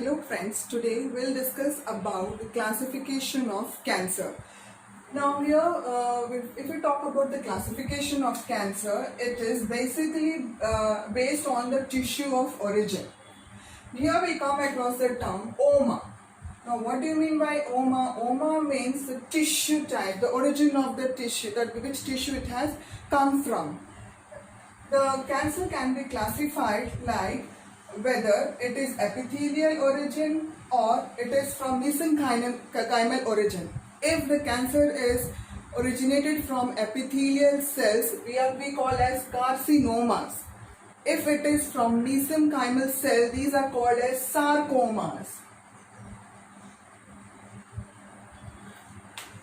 Hello friends, today we'll discuss about the classification of cancer. Now here, if we talk about the classification of cancer, it is basically based on the tissue of origin. Here we come across the term OMA. Now what do you mean by OMA? OMA means the tissue type, the origin of the tissue, that which tissue it has come from. The cancer can be classified like whether it is epithelial origin or it is from mesenchymal origin. If the cancer is originated from epithelial cells, we call as carcinomas. If it is from mesenchymal cells, these are called as sarcomas.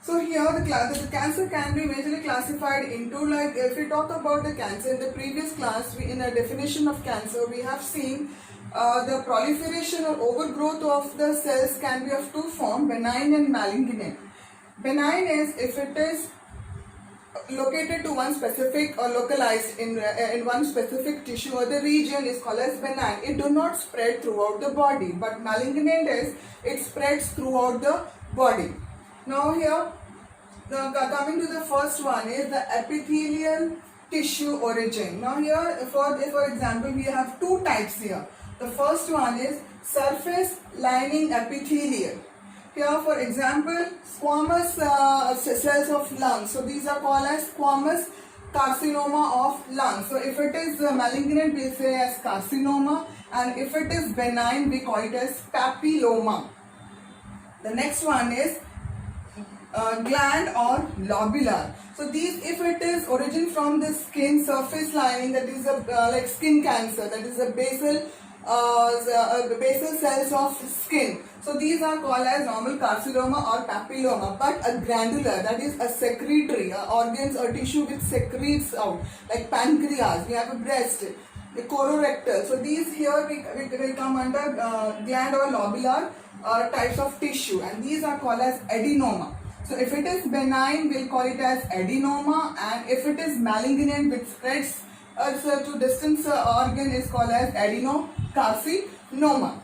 So here the cancer can be majorly classified into, like if we talk about the cancer in the previous class, in a definition of cancer we have seen the proliferation or overgrowth of the cells can be of two forms, benign and malignant. Benign is if it is located to one specific or localized in one specific tissue or the region is called as benign. It do not spread throughout the body, but malignant is it spreads throughout the body. Now here, coming to the first one is the epithelial tissue origin. Now here, for example, we have two types here. The first one is surface lining epithelial. Here, for example, squamous cells of lungs. So these are called as squamous carcinoma of lungs. So if it is malignant, we say as carcinoma, and if it is benign, we call it as papilloma. The next one is gland or lobular. So these, if it is origin from the skin surface lining, that is like skin cancer, that is the basal cells of skin. So these are called as normal carcinoma or papilloma. But a granular, that is a secretory organs or tissue which secretes out, like pancreas, we have a breast, the colorectal. So these here will come under gland or lobular types of tissue, and these are called as adenoma. So if it is benign, we'll call it as adenoma, and if it is malignant which spreads to distant organ is called as adenocarcinoma.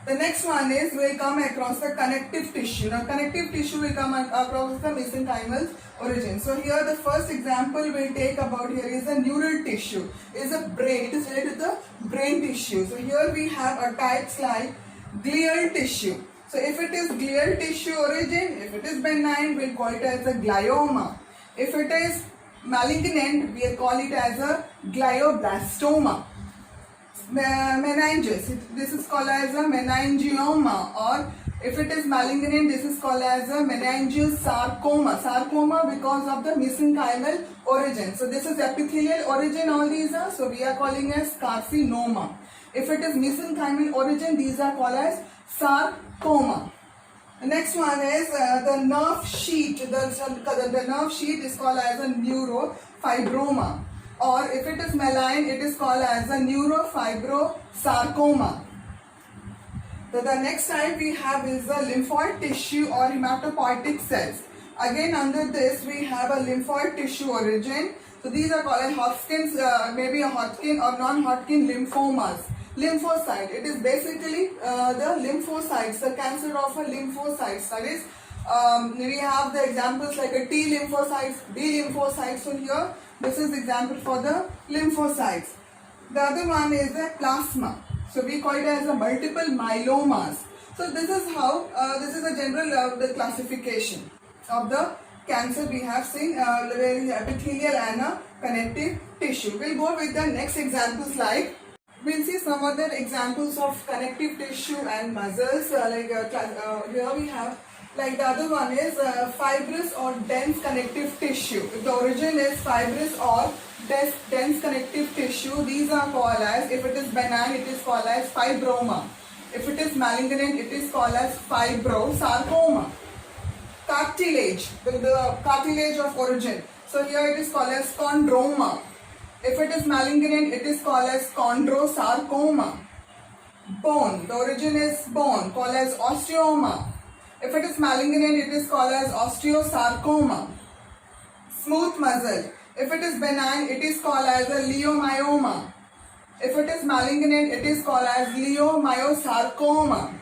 The next one is we'll come across the connective tissue. Now connective tissue will come across the mesenchymal origin. So here the first example we'll take about here is the neural tissue. Is a brain. It is related to the brain tissue. So here we have a types like glial tissue. So if it is glial tissue origin, if it is benign, we'll call it as a glioma. If it is malignant, we'll call it as a glioblastoma. Meninges, this is called as a meningioma, or if it is malignant, this is called as a meningiosarcoma. Sarcoma because of the mesenchymal origin. So this is epithelial origin, all these are, so we are calling as carcinoma. If it is mesenchymal origin, these are called as sarcoma. The next one is the nerve sheet. The nerve sheet is called as a neurofibroma. Or if it is malign, it is called as a neurofibrosarcoma. The next type we have is the lymphoid tissue or hematopoietic cells. Again, under this we have a lymphoid tissue origin. So these are called Hodgkin's, maybe a Hodgkin or non-Hodgkin lymphomas. Lymphocyte, it is basically the lymphocytes, the cancer of a lymphocytes. That is, we have the examples like a T lymphocytes, B lymphocytes. So here, this is example for the lymphocytes. The other one is the plasma. So we call it as a multiple myelomas. So this is how, this is a general the classification of the cancer we have seen, epithelial and a connective tissue. We'll go with the next examples like, we'll see some other examples of connective tissue and muscles. Here we have, like the other one is fibrous or dense connective tissue. If the origin is fibrous or dense connective tissue, these are called as, if it is benign, it is called as fibroma. If it is malignant, it is called as fibrosarcoma. Cartilage, the cartilage of origin. So here it is called as chondroma. If it is malignant, it is called as chondrosarcoma. Bone, the origin is bone, called as osteoma. If it is malignant, it is called as osteosarcoma. Smooth muscle, if it is benign, it is called as a leiomyoma. If it is malignant, it is called as leiomyosarcoma.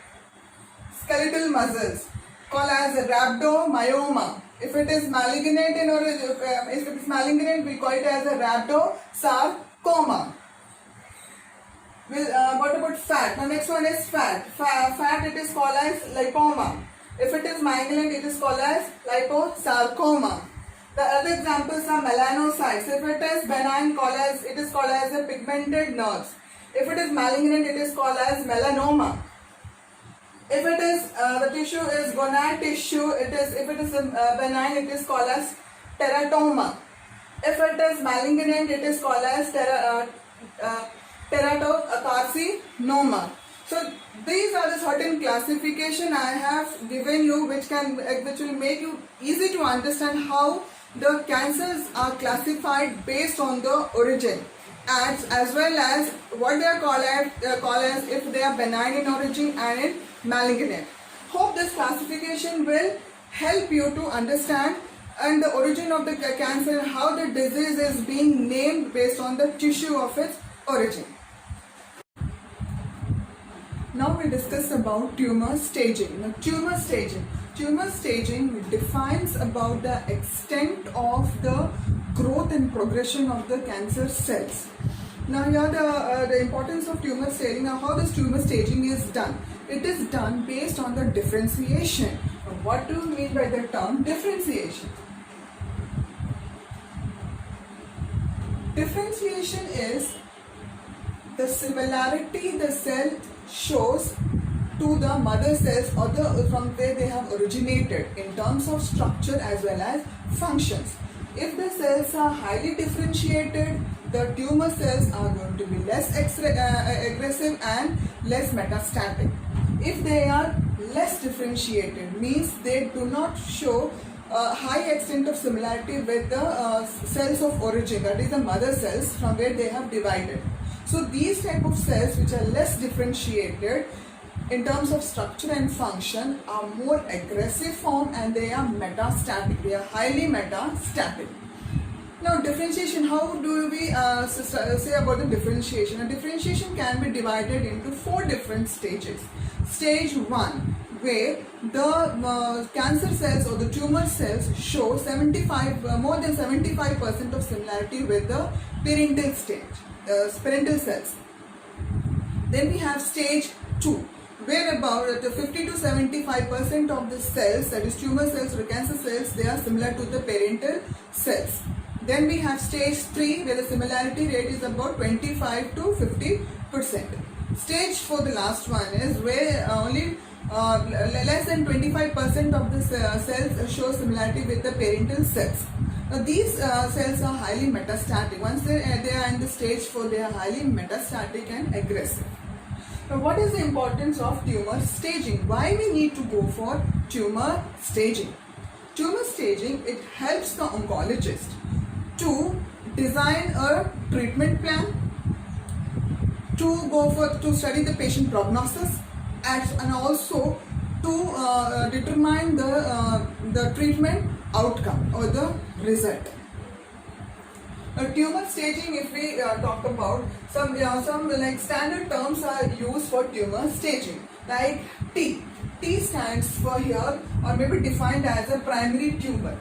Skeletal muscles called as rhabdomyoma. If it is malignant if it is malignant, we call it as a rhabdosarcoma. What about fat? The next one is fat. Fat, it is called as lipoma. If it is malignant, it is called as liposarcoma. The other examples are melanocytes. If it is benign, it is called as a pigmented nerves. If it is malignant, it is called as melanoma. If it is the tissue is gonad tissue, if it is benign, it is called as teratoma. If it is malignant, it is called as teratocarcinoma. So these are the certain classification I have given you, which will make you easy to understand how the cancers are classified based on the origin, as well as what they are called as if they are benign in origin and in malignant. Hope this classification will help you to understand and the origin of the cancer, how the disease is being named based on the tissue of its origin. Now we discuss about tumor staging. Now, tumor staging defines about the extent of the growth and progression of the cancer cells. Now here the importance of tumor staging. Now how this tumor staging is done? It is done based on the differentiation. Now, what do you mean by the term differentiation? Differentiation is the similarity the cell shows to the mother cells or from where they have originated in terms of structure as well as functions. If the cells are highly differentiated, the tumor cells are going to be less aggressive and less metastatic. If they are less differentiated, means they do not show a high extent of similarity with the cells of origin, that is the mother cells from where they have divided. So these type of cells which are less differentiated in terms of structure and function are more aggressive form and they are metastatic. They are highly metastatic. Now differentiation, how do we say about the differentiation? A differentiation can be divided into 4 different stages. Stage 1, where the cancer cells or the tumor cells show more than 75% of similarity with the parental stage. Parental cells. Then we have stage 2, where about 50 to 75% of the cells, that is tumor cells or cancer cells, they are similar to the parental cells. Then we have stage 3, where the similarity rate is about 25 to 50%. Stage 4, the last one, is where only less than 25% of the cells show similarity with the parental cells. Now these cells are highly metastatic. Once they are in the stage 4, they are highly metastatic and aggressive. Now what is the importance of tumor staging? Why we need to go for tumor staging? Tumor staging, it helps the oncologist to design a treatment plan, to study the patient prognosis, and also to determine the treatment outcome or the result. Tumor staging, if we talk about some like standard terms are used for tumor staging, like T. T stands for here, or maybe defined as a primary tumor.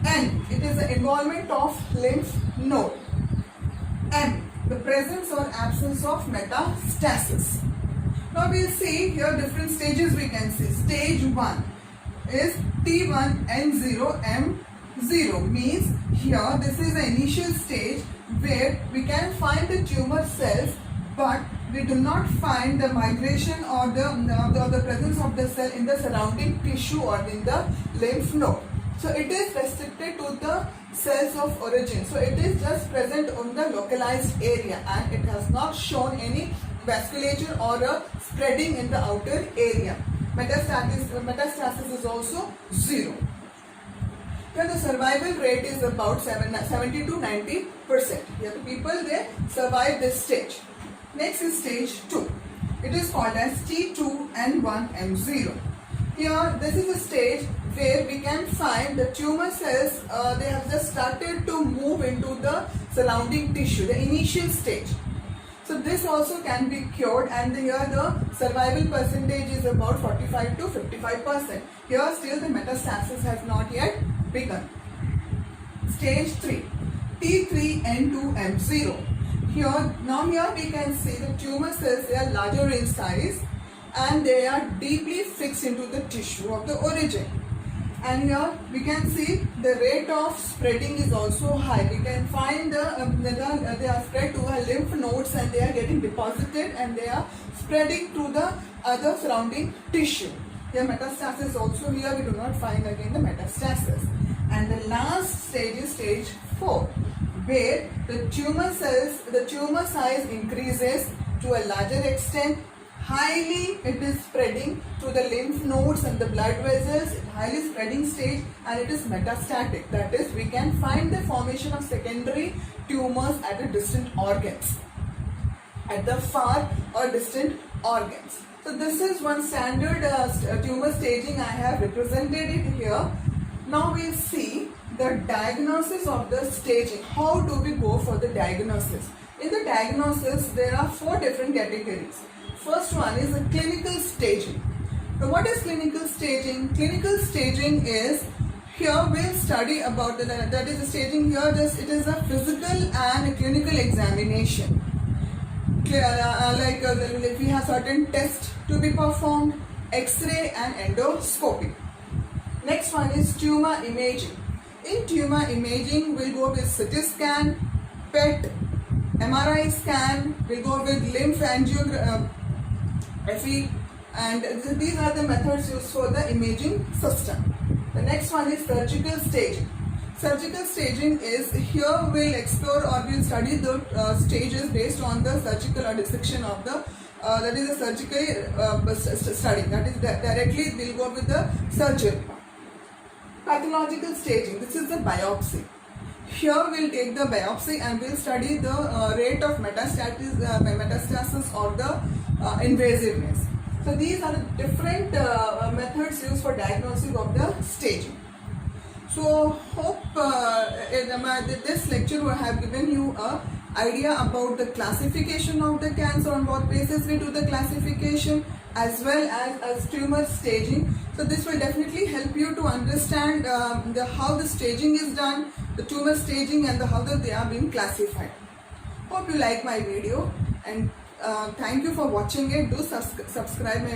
N, it is the involvement of lymph node. M, the presence or absence of metastasis. Now we'll see here different stages we can see. Stage 1 is T1 N0 M0, means here this is the initial stage where we can find the tumor cells, but we do not find the migration or the presence of the cell in the surrounding tissue or in the lymph node. So it is restricted to the cells of origin. So it is just present on the localized area and it has not shown any vasculature or a spreading in the outer area. Metastasis is also 0. Then the survival rate is about 70 to 90%. Here the people, they survive this stage. Next is stage 2. It is called as T2N1M0. Here this is a stage where we can find the tumor cells, they have just started to move into the surrounding tissue, the initial stage. So this also can be cured, and here the survival percentage is about 45 to 55%. Here still the metastasis has not yet begun. Stage 3, T3N2M0. Here we can see the tumor cells, they are larger in size and they are deeply fixed into the tissue of the origin. And here we can see the rate of spreading is also high. We can find they are spread to our lymph nodes and they are getting deposited and they are spreading to the other surrounding tissue. Here metastasis also, here we do not find again the metastasis. And the last stage is stage 4, where the tumor size increases to a larger extent. Highly it is spreading to the lymph nodes and the blood vessels, highly spreading stage, and it is metastatic. That is, we can find the formation of secondary tumors at the distant organs, at the far or distant organs. So this is one standard tumor staging. I have represented it here. Now we'll see the diagnosis of the staging. How do we go for the diagnosis? In the diagnosis, there are 4 different categories. First one is the clinical staging. Now what is clinical staging? Clinical staging is, here we'll study about that is the staging here, it is a physical and a clinical examination. If we have certain tests to be performed, X-ray and endoscopy. Next one is tumor imaging. In tumor imaging, we'll go with CT scan, PET, MRI scan, we'll go with lymph angiography, FE, and these are the methods used for the imaging system. The next one is surgical staging. Surgical staging is, here we'll explore or we'll study the stages based on the surgical or dissection of the that is a surgical study. That is directly we'll go with the surgery. Pathological staging, this is the biopsy. Here we'll take the biopsy and we'll study the rate of metastasis or the invasiveness. So these are the different methods used for diagnosing of the staging. So hope this lecture will have given you a idea about the classification of the cancer, on what basis we do the classification, as well as tumor staging. So this will definitely help you to understand how the staging is done, the tumor staging, and how they are being classified. Hope you like my video, and thank you for watching it. Do subscribe my